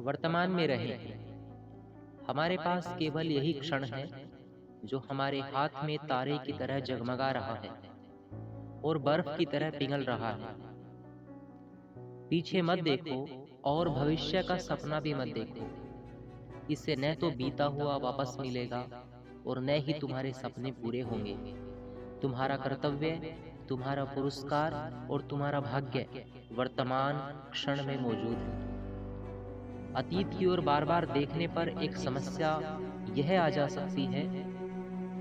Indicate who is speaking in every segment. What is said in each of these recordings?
Speaker 1: वर्तमान में रहें। हमारे पास केवल यही क्षण है जो हमारे हाथ में तारे की तरह जगमगा रहा है और बर्फ की तरह पिघल रहा है। पीछे मत देखो और भविष्य का सपना भी मत देखो। इससे न तो बीता हुआ वापस मिलेगा और न ही तुम्हारे सपने पूरे होंगे। तुम्हारा कर्तव्य, तुम्हारा पुरस्कार और तुम्हारा भाग्य वर्तमान क्षण में मौजूद है। अतीत की ओर बार बार देखने पर एक समस्या यह आ जा सकती है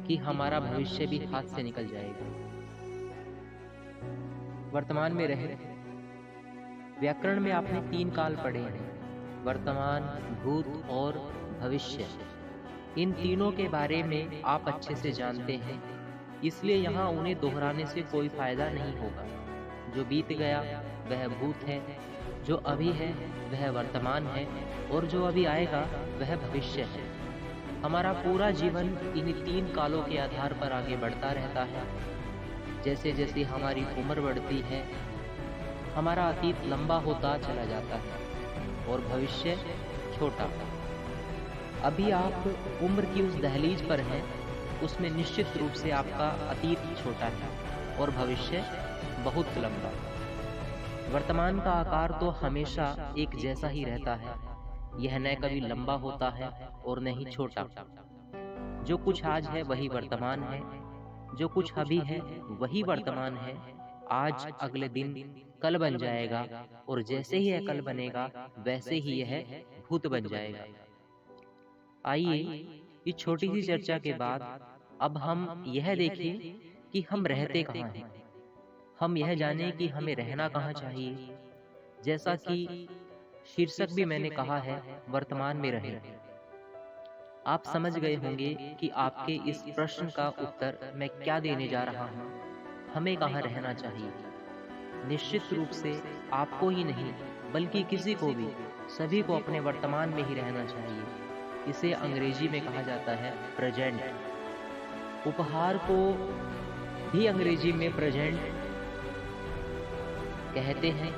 Speaker 1: कि हमारा भविष्य भी हाथ से निकल जाएगा। वर्तमान में रहे। व्याकरण में आपने 3 काल पढ़े हैं, वर्तमान, भूत और भविष्य। इन तीनों के बारे में आप अच्छे से जानते हैं, इसलिए यहाँ उन्हें दोहराने से कोई फायदा नहीं होगा। जो बीत गया वह भूत है, जो अभी है वह वर्तमान है और जो अभी आएगा वह भविष्य है। हमारा पूरा जीवन इन 3 कालों के आधार पर आगे बढ़ता रहता है। जैसे जैसे हमारी उम्र बढ़ती है, हमारा अतीत लंबा होता चला जाता है और भविष्य छोटा। अभी आप उम्र की उस दहलीज पर हैं, उसमें निश्चित रूप से आपका अतीत छोटा है और भविष्य बहुत लंबा। वर्तमान का आकार तो हमेशा एक जैसा ही रहता है। यह न कभी लंबा होता है और न ही छोटा। जो कुछ आज है वही वर्तमान है, जो कुछ अभी है वही वर्तमान है। आज अगले दिन कल बन जाएगा और जैसे ही यह कल बनेगा वैसे ही यह भूत बन जाएगा। आइए इस छोटी सी चर्चा के बाद अब हम यह देखें कि हम रहते कहाँ हैं। हम यह जानें कि हमें रहना कहाँ चाहिए। जैसा कि शीर्षक भी मैंने कहा है, वर्तमान में रहें। आप समझ गए होंगे कि आपके इस प्रश्न का उत्तर मैं क्या देने जा रहा हूँ। हमें कहाँ रहना चाहिए। निश्चित रूप से आपको ही नहीं बल्कि किसी को भी, सभी को अपने वर्तमान में ही रहना चाहिए। इसे अंग्रेजी में कहा जाता है प्रेजेंट। उपहार को भी अंग्रेजी में प्रेजेंट कहते हैं।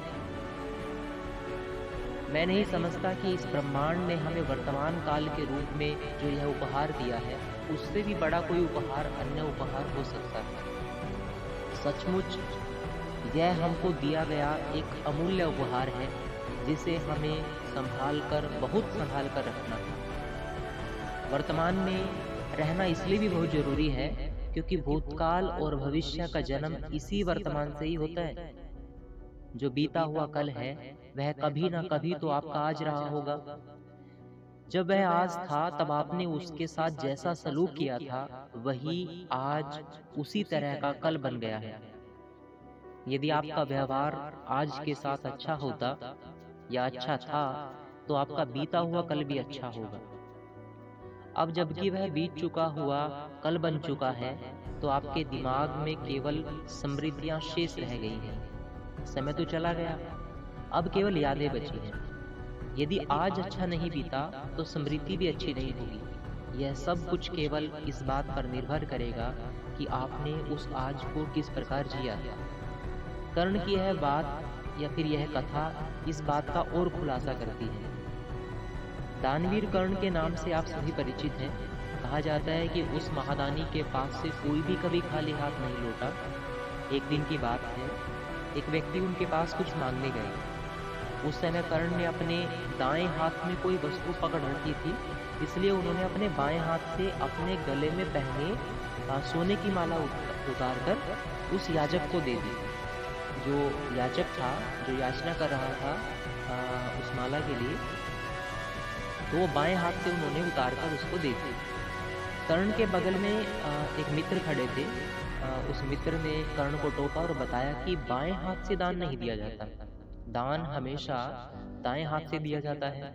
Speaker 1: मैं नहीं समझता कि इस ब्रह्मांड ने हमें वर्तमान काल के रूप में जो यह उपहार दिया है, उससे भी बड़ा कोई उपहार, अन्य उपहार हो सकता है। सचमुच यह हमको दिया गया एक अमूल्य उपहार है, जिसे हमें बहुत संभाल कर रखना है। वर्तमान में रहना इसलिए भी बहुत जरूरी है क्योंकि भूतकाल और भविष्य का जन्म इसी वर्तमान से ही होता है। जो बीता हुआ कल है वह कभी ना कभी तो आपका आज रहा होगा। जब वह आज था तब आपने उसके साथ जैसा सलूक किया था वही आज उसी तरह का कल बन गया है। यदि आपका व्यवहार आज के साथ अच्छा होता या अच्छा था तो आपका बीता हुआ कल भी अच्छा होगा। अब जबकि वह बीत चुका हुआ कल बन चुका है तो आपके दिमाग में केवल स्मृतियां शेष रह गई हैं। समय तो चला गया, अब केवल यादें बची हैं। यदि आज अच्छा नहीं बीता तो स्मृति भी अच्छी नहीं होगी। यह सब कुछ केवल इस बात पर निर्भर करेगा कि आपने उस आज को किस प्रकार जिया। कर्ण की यह बात या फिर यह कथा इस बात का और खुलासा करती है। दानवीर कर्ण के नाम से आप सभी परिचित हैं। कहा जाता है कि उस महादानी के पास से कोई भी कभी खाली हाथ नहीं लौटा। एक दिन की बात है, एक व्यक्ति उनके पास कुछ मांगने गए। उस समय कर्ण ने अपने दाएं हाथ में कोई वस्तु पकड़ रखी थी, इसलिए उन्होंने अपने बाएं हाथ से अपने गले में पहने सोने की माला उतार कर उस याचक को दे दी। जो याचक था, जो याचना कर रहा था उस माला के लिए, तो वो बाएं हाथ से उन्होंने उतार कर उसको दे दी। कर्ण के बगल में एक मित्र खड़े थे। उस मित्र ने कर्ण को टोका और बताया कि बाएं हाथ से दान नहीं दिया जाता, दान हमेशा दाएं हाथ से दिया जाता है।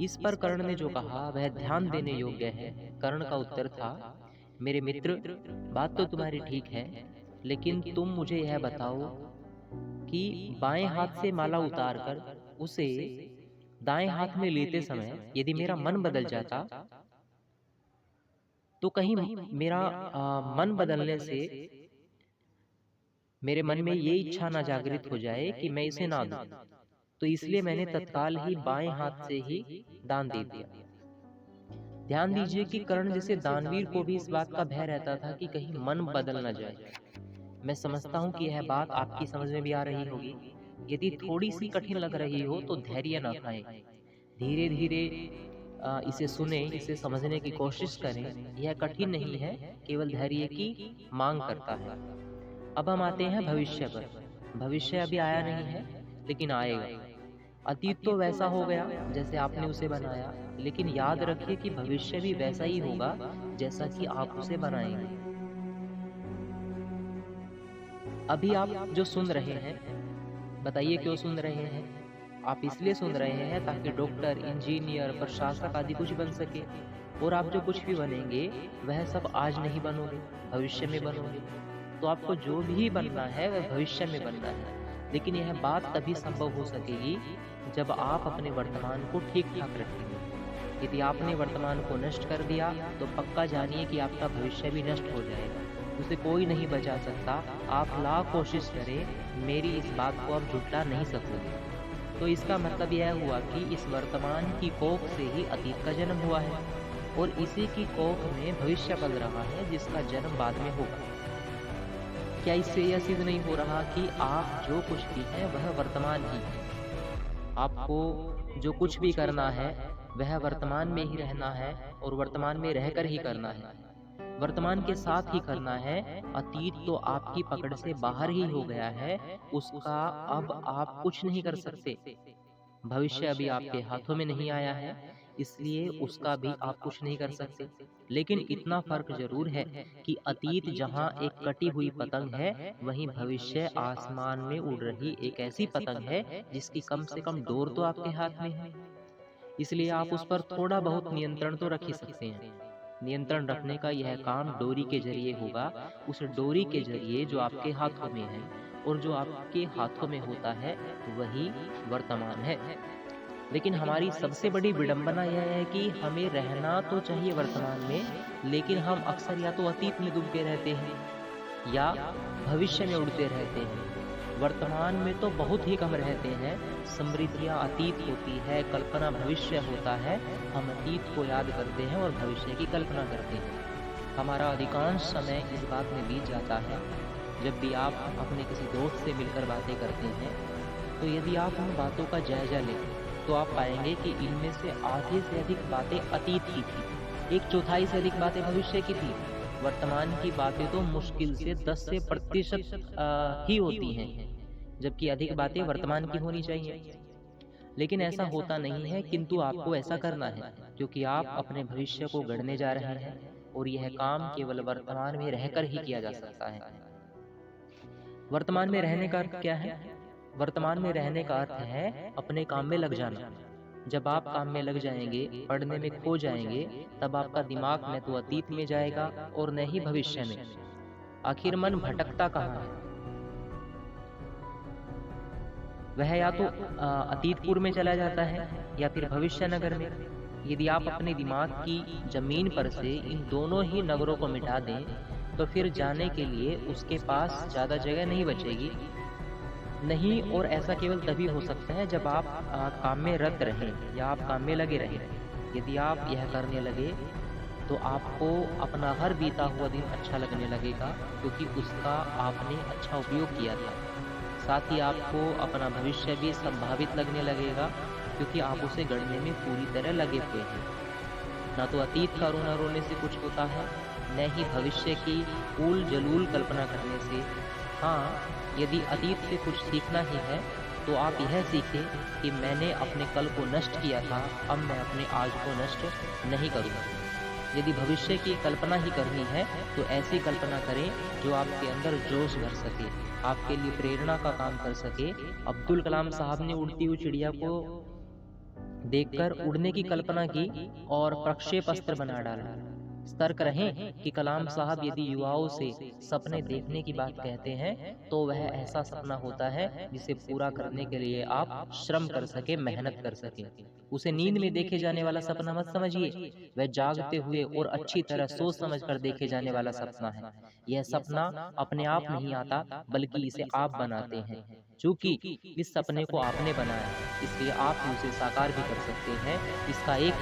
Speaker 1: इस पर कर्ण ने जो कहा वह ध्यान देने योग्य है। कर्ण का उत्तर था, मेरे मित्र, बात तो तुम्हारी ठीक है, लेकिन तुम मुझे यह बताओ कि बाएं हाथ से माला उतारकर उसे दाएं हाथ में लेते समय यदि मेरा मन बदल जाता तो कहीं मेरा मन बदलने से मेरे मन में ये इच्छा ना जागृत हो जाए कि मैं इसे ना दूं। तो इसलिए मैंने तत्काल ही बाएं हाथ से ही दान दे दिया। ध्यान दीजिए कि कर्ण जैसे दानवीर को भी इस बात का भय रहता था कि कहीं मन बदल न जाए। मैं समझता हूँ कि यह बात आपकी समझ में भी आ रही होगी। यदि थोड़ी सी कठिन लग रही हो तो धैर्य न खाएं, धीरे धीरे इसे सुने, इसे समझने की कोशिश करें। यह कठिन नहीं है, केवल धैर्य की मांग करता है। अब हम आते हैं भविष्य पर। भविष्य अभी आया नहीं है, लेकिन आएगा। अतीत तो वैसा हो गया जैसे आपने उसे बनाया, लेकिन याद रखिए कि भविष्य भी वैसा ही होगा जैसा कि आप उसे बनाएंगे। अभी आप जो सुन रहे हैं, बताइए क्यों सुन रहे हैं? आप इसलिए सुन रहे हैं ताकि डॉक्टर, इंजीनियर, प्रशासक आदि कुछ बन सके। और आप जो कुछ भी बनेंगे वह सब आज नहीं बनोगे, भविष्य में बनोगे। तो आपको जो भी बनना है वह भविष्य में बनना है। लेकिन यह बात तभी संभव हो सकेगी जब आप अपने वर्तमान को ठीक ठाक रखेंगे। यदि आपने वर्तमान को नष्ट कर दिया तो पक्का जानिए कि आपका भविष्य भी नष्ट हो जाएगा। उसे कोई नहीं बचा सकता। आप लाख कोशिश करें, मेरी इस बात को आप झुठला नहीं सकोगे। तो इसका मतलब यह हुआ कि इस वर्तमान की कोख से ही अतीत का जन्म हुआ है, और इसी की कोख में भविष्य पल रहा है जिसका जन्म बाद में होगा। क्या इससे यह सिद्ध नहीं हो रहा कि आप जो कुछ भी हैं वह वर्तमान ही है? आपको जो कुछ भी करना है वह वर्तमान में ही रहना है, और वर्तमान में रहकर ही करना है, वर्तमान के साथ ही करना है। अतीत तो आपकी पकड़ से बाहर ही हो गया है, उसका अब आप कुछ नहीं कर सकते। भविष्य अभी आपके हाथों में नहीं आया है, इसलिए उसका भी आप कुछ नहीं कर सकते। लेकिन इतना फर्क जरूर है कि अतीत जहाँ एक कटी हुई पतंग है, वहीं भविष्य आसमान में उड़ रही एक ऐसी पतंग है जिसकी कम से कम डोर तो आपके हाथ में है। इसलिए आप उस पर थोड़ा बहुत नियंत्रण तो रख ही सकते हैं। नियंत्रण रखने का यह काम डोरी के जरिए होगा, उस डोरी के जरिए जो आपके हाथों में है, और जो आपके हाथों में होता है वही वर्तमान है। लेकिन हमारी सबसे बड़ी विडंबना यह है कि हमें रहना तो चाहिए वर्तमान में, लेकिन हम अक्सर या तो अतीत में डूबे रहते हैं या भविष्य में उड़ते रहते हैं। वर्तमान में तो बहुत ही कम रहते हैं। समृद्धियाँ अतीत होती है, कल्पना भविष्य होता है। हम अतीत को याद करते हैं और भविष्य की कल्पना करते हैं। हमारा अधिकांश समय इस बात में बीत जाता है। जब भी आप अपने किसी दोस्त से मिलकर बातें करते हैं, तो यदि आप उन बातों का जायजा लें तो आप पाएंगे कि इनमें से आधे से अधिक बातें अतीत की थी, 1/4 से अधिक बातें भविष्य की थी। वर्तमान की बातें तो मुश्किल से 10 से प्रतिशत ही होती हैं, जबकि अधिक बातें वर्तमान की होनी चाहिए। लेकिन ऐसा होता नहीं है, किंतु आपको ऐसा करना है, क्योंकि आप अपने भविष्य को गढ़ने जा रहे हैं, और यह काम केवल वर्तमान में रहकर ही किया जा सकता है। वर्तमान में रहने का अर्थ क्या है? वर्तमान में रहने का अर्थ है अपने काम में लग जाना। जब आप काम में लग जाएंगे, पढ़ने में खो जाएंगे, तब आपका दिमाग न तो अतीत में जाएगा और न ही भविष्य में। आखिर मन भटकता कहाँ है? वह या तो अतीतपुर में चला जाता है या फिर भविष्य नगर में। यदि आप अपने दिमाग की जमीन पर से इन दोनों ही नगरों को मिटा दें, तो फिर जाने के लिए उसके पास ज़्यादा जगह नहीं बचेगी। नहीं, और ऐसा केवल तभी हो सकता है जब आप काम में रत रहें या आप काम में लगे रहें। यदि आप यह करने लगे तो आपको अपना हर बीता हुआ दिन अच्छा लगने लगेगा, क्योंकि उसका आपने अच्छा उपयोग किया था। साथ ही आपको अपना भविष्य भी संभावित लगने लगेगा, क्योंकि आप उसे गढ़ने में पूरी तरह लगे हुए हैं। ना तो अतीत का रोना रोने से कुछ होता है, न ही भविष्य की ऊल जलूल कल्पना करने से। हाँ, यदि अतीत से कुछ सीखना ही है तो आप यह सीखें कि मैंने अपने कल को नष्ट किया था, अब मैं अपने आज को नष्ट नहीं करूँगा। यदि भविष्य की कल्पना ही करनी है तो ऐसी कल्पना करें जो आपके अंदर जोश भर सके, आपके लिए प्रेरणा का काम कर सके। अब्दुल कलाम साहब ने उड़ती हुई चिड़िया को देखकर उड़ने की कल्पना की और प्रक्षेपास्त्र बना डाला। सतर्क रहें कि कलाम साहब यदि युवाओं से सपने देखने की बात कहते हैं तो वह ऐसा सपना होता है जिसे पूरा करने के लिए आप श्रम कर सके, मेहनत कर सके। उसे नींद में देखे जाने वाला सपना मत समझिए, वह जागते हुए और अच्छी तरह सोच समझ कर देखे जाने वाला सपना है। यह सपना अपने आप नहीं आता, बल्कि इसे आप बनाते हैं। चूँकि इस सपने को आपने बनाया है, इसलिए आप ही उसे साकार भी कर सकते हैं। इसका एक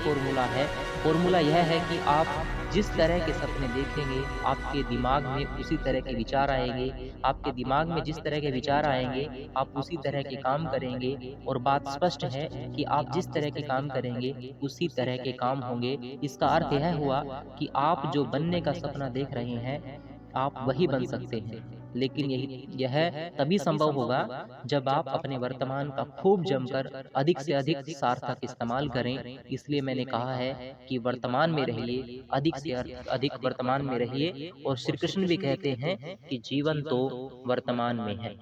Speaker 1: फ़ॉर्मूला यह है कि आप जिस तरह के सपने देखेंगे, आपके दिमाग में उसी तरह के विचार आएँगे। आपके दिमाग में जिस तरह के विचार आएँगे, आप उसी तरह के काम करेंगे और बात स्पष्ट है कि आप जिस तरह के काम करेंगे, उसी तरह के काम होंगे। इसका अर्थ यह हुआ कि आप जो बनने का सपना देख रहे हैं, आप वही बन सकते हैं। लेकिन यह तभी संभव होगा जब आप अपने वर्तमान का खूब जमकर अधिक से अधिक सार्थक इस्तेमाल करें। इसलिए मैंने कहा है कि वर्तमान में रहिए, अधिक से अधिक वर्तमान में रहिए और श्री कृष्ण भी कहते हैं कि जीवन तो वर्तमान में है।